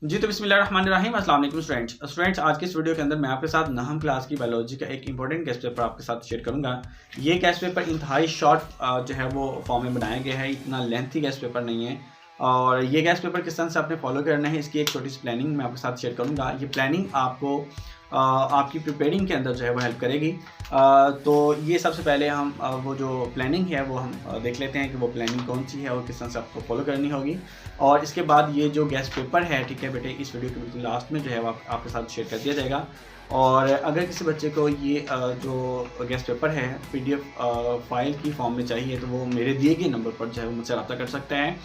जी तो बिस्मिल्लाहिर्रहमानिर्रहीम अस्सलाम वालेकुम स्टूडेंट्स। आज के इस वीडियो के अंदर मैं आपके साथ नहम क्लास की बायोलॉजी का एक इंपॉर्टेंट गेस्ट पेपर आपके साथ शेयर करूंगा। ये गेस्ट पेपर इंतहाई शॉर्ट जो है वो फॉर्म में बनाया गया है, इतना लेंथी गेस्ट पेपर नहीं है। और ये गेस्ट पेपर किस तरह से आपने फॉलो करना है इसकी एक छोटी सी प्लानिंग मैं आपके साथ शेयर करूँगा। ये प्लानिंग आपको आपकी प्रिपेयरिंग के अंदर जो है वो हेल्प करेगी। तो ये सबसे पहले हम वो जो प्लानिंग है वो हम देख लेते हैं कि वो प्लानिंग कौन सी है और किस तरह से आपको फॉलो करनी होगी। और इसके बाद ये जो गेस्ट पेपर है, ठीक है बेटे, इस वीडियो के बिल्कुल लास्ट में जो है वो आपके साथ शेयर कर दिया जाएगा। और अगर किसी बच्चे को ये जो गेस्ट पेपर है PDF फाइल की फॉर्म में चाहिए तो वो मेरे दिए गए नंबर पर जो है वो मुझसे रब्ता कर सकते हैं।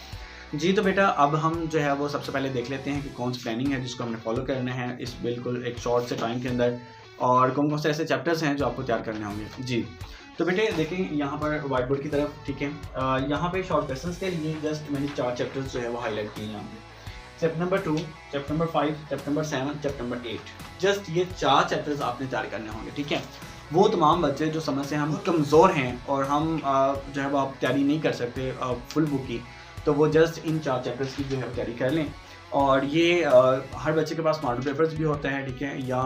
जी तो बेटा अब हम जो है वो सबसे पहले देख लेते हैं कि कौन सी प्लानिंग है जिसको हमने फॉलो करना है इस बिल्कुल एक शॉर्ट से टाइम के अंदर, और कौन कौन से ऐसे चैप्टर्स हैं जो आपको तैयार करने होंगे। जी तो बेटे देखें यहाँ पर व्हाइट बोर्ड की तरफ, ठीक है, यहाँ पे शॉर्ट क्वेश्चंस के लिए जस्ट मैंने 4 चैप्टर्स जो है वो हाईलाइट किए हैं यहाँ पे। Chapter number 2, chapter number 5, chapter number 7, chapter number 8, just ये 4 चैप्टर्स आपने तैयार करने होंगे, ठीक है। वो तमाम बच्चे जो समझ से हम कमज़ोर हैं और हम जो है वो आप तैयारी नहीं कर सकते फुल बुक की, तो वो जस्ट इन 4 चैप्टर्स की जो है तैयारी कर लें। और ये हर बच्चे के पास मॉडल पेपर्स भी होता है, ठीक है, या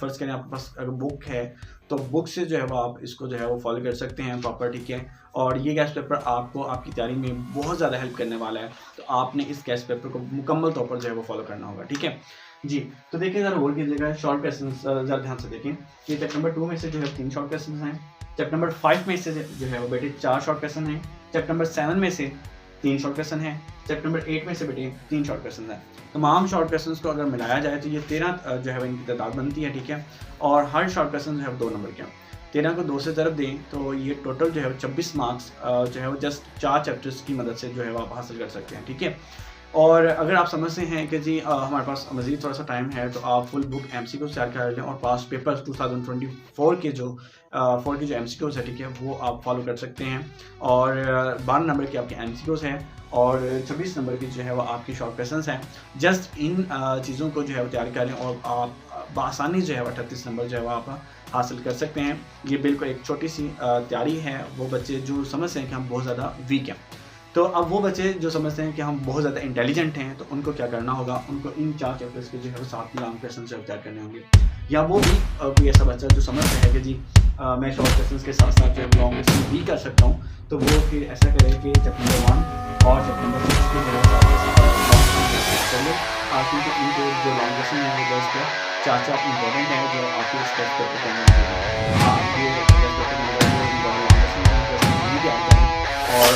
फ़र्ज़ करें आपके पास अगर बुक है तो बुक से जो है वो आप इसको जो है वो फॉलो कर सकते हैं प्रॉपर, ठीक है। और ये गेस्ट पेपर आपको आपकी तैयारी में बहुत ज़्यादा हेल्प करने वाला है, तो आपने इस गेस्ट पेपर को मुकम्मल तौर पर जो है वो फॉलो करना होगा, ठीक है जी। तो देखिए ज़रा होल कीजिएगा, शॉर्ट क्वेश्चन ज़रा ध्यान से देखें कि चैप्टर नंबर 2 में से जो है 3 शॉर्ट क्वेश्चन हैं, चैप्टर नंबर 5 में से जो है वो बेटे 4 शॉर्ट क्वेश्चन हैं, चैप्टर नंबर 7 में से 3 शॉर्ट क्वेश्चन है, चैप्टर नंबर 8 में से बेटे 3 शॉर्ट क्वेश्चन है। तमाम शॉर्ट क्वेश्चन को अगर मिलाया जाए तो ये 13 जो है इनकी तादाद बनती है, ठीक है। और हर शॉर्ट क्वेश्चन जो है 2 नंबर के, 13 को 2 से ज़रब दें तो ये टोटल जो है 26 मार्क्स जो है वो जस्ट 4 चैप्टर्स की मदद से जो है वो आप हासिल कर सकते हैं, ठीक है। और अगर आप समझते हैं कि जी हमारे पास मज़ीद थोड़ा सा टाइम है तो आप फुल बुक MCQ तैयार कर लें और पास्ट पेपर्स 2024 के जो 4 के जो MCQs है, ठीक है, वो आप फॉलो कर सकते हैं। और 12 नंबर की आपके MCQs हैं और 26 नंबर की जो है वो आपकी शॉर्ट क्वेश्चंस हैं। जस्ट इन चीज़ों को जो है वो तैयार करें और आप बआसानी जो है वो 38 नंबर जो है वो आप हासिल कर सकते हैं। ये बिल्कुल एक छोटी सी तैयारी है। वो बच्चे जो समझते हैं कि हम बहुत ज़्यादा वीक हैं, तो अब वो बच्चे जो समझते हैं कि हम बहुत ज़्यादा इंटेलिजेंट हैं, तो उनको क्या करना होगा, उनको इन 4 चैप्टर्स के जो है वो 7 लॉन्ग क्वेश्चन जो तैयार करने होंगे। या वो भी कोई ऐसा बच्चा जो समझता है कि जी मैं शॉर्ट क्वेश्चन के साथ साथ जो है लॉन्ग क्वेश्चन भी कर सकता हूँ, तो वो फिर ऐसा करे कि चैप्टर नंबर 1 और चैप्टर नंबर 6 के जो है चलिए क्योंकि इनके जो लॉन्ग क्वेश्चन है वो जस्ट 4 इंपॉर्टेंट है जो आपके इस टेस्ट पेपर करने होंगे। और